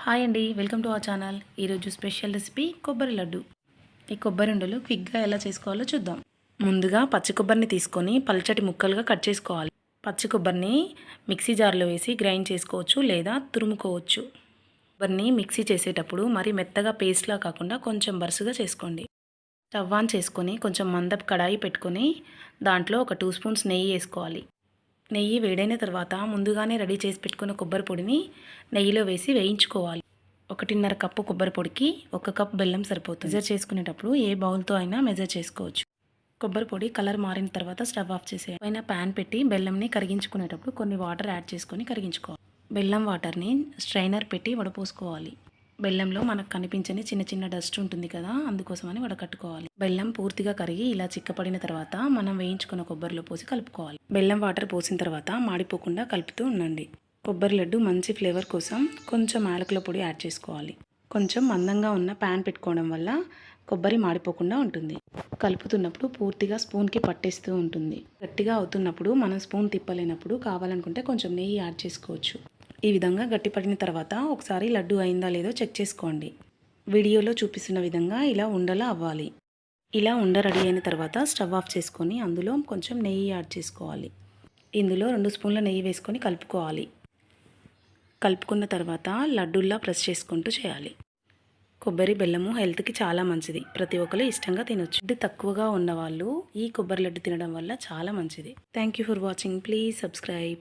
Hi అండి, welcome to our channel. ఈరోజు special recipe కొబ్బరి లడ్డు. ఈ కొబ్బరి ఉండలు క్విక్గా ఎలా చేసుకోవాలో చూద్దాం. ముందుగా పచ్చి కొబ్బరిని తీసుకొని పల్చటి ముక్కలుగా కట్ చేసుకోవాలి. పచ్చి కొబ్బరిని మిక్సీ జార్లో వేసి గ్రైండ్ చేసుకోవచ్చు లేదా తురుముకోవచ్చు. కొబ్బరిని మిక్సీ చేసేటప్పుడు మరి మెత్తగా పేస్ట్లా కాకుండా కొంచెం బరుసుగా చేసుకోండి. స్టవ్ ఆన్ చేసుకొని కొంచెం మందపు కడాయి పెట్టుకొని దాంట్లో ఒక 2 స్పూన్స్ నెయ్యి వేసుకోవాలి. నెయ్యి వేడైన తర్వాత ముందుగానే రెడీ చేసి పెట్టుకున్న కొబ్బరి పొడిని నెయ్యిలో వేసి వేయించుకోవాలి. 1.5 కప్పు కొబ్బరి పొడికి 1 కప్ బెల్లం సరిపోతుంది. మెజర్ చేసుకునేటప్పుడు ఏ బౌల్తో అయినా మెజర్ చేసుకోవచ్చు. కొబ్బరి పొడి కలర్ మారిన తర్వాత స్టవ్ ఆఫ్ చేసేయాలి. పైన ప్యాన్ పెట్టి బెల్లంని కరిగించుకునేటప్పుడు కొన్ని వాటర్ యాడ్ చేసుకొని కరిగించుకోవాలి. బెల్లం వాటర్ని స్ట్రైనర్ పెట్టి వడపోసుకోవాలి. బెల్లంలో మనకు కనిపించని చిన్న చిన్న డస్ట్ ఉంటుంది కదా, అందుకోసమని వడకట్టుకోవాలి. బెల్లం పూర్తిగా కరిగి ఇలా చిక్కపడిన తర్వాత మనం వేయించుకున్న కొబ్బరిలో పోసి కలుపుకోవాలి. బెల్లం వాటర్ పోసిన తర్వాత మాడిపోకుండా కలుపుతూ ఉండండి. కొబ్బరి లడ్డు మంచి ఫ్లేవర్ కోసం కొంచెం యాలకుల పొడి యాడ్ చేసుకోవాలి. కొంచెం మందంగా ఉన్న ప్యాన్ పెట్టుకోవడం వల్ల కొబ్బరి మాడిపోకుండా ఉంటుంది. కలుపుతున్నప్పుడు పూర్తిగా స్పూన్కి పట్టేస్తూ ఉంటుంది. గట్టిగా అవుతున్నప్పుడు మనం స్పూన్ తిప్పలేనప్పుడు కావాలనుకుంటే కొంచెం నెయ్యి యాడ్ చేసుకోవచ్చు. ఈ విధంగా గట్టిపడిన తర్వాత ఒకసారి లడ్డు అయిందా లేదో చెక్ చేసుకోండి. వీడియోలో చూపిస్తున్న విధంగా ఇలా ఉండలా అవ్వాలి. ఇలా ఉండ రెడీ అయిన తర్వాత స్టవ్ ఆఫ్ చేసుకొని అందులో కొంచెం నెయ్యి యాడ్ చేసుకోవాలి. ఇందులో 2 స్పూన్ల నెయ్యి వేసుకొని కలుపుకోవాలి. కలుపుకున్న తర్వాత లడ్డూల్లా ప్రెస్ చేసుకుంటూ చేయాలి. కొబ్బరి బెల్లము హెల్త్కి చాలా మంచిది. ప్రతి ఒక్కరు ఇష్టంగా తినొచ్చు. లడ్డు తక్కువగా ఉన్నవాళ్ళు ఈ కొబ్బరి లడ్డు తినడం వల్ల చాలా మంచిది. Thank you for watching. Please subscribe.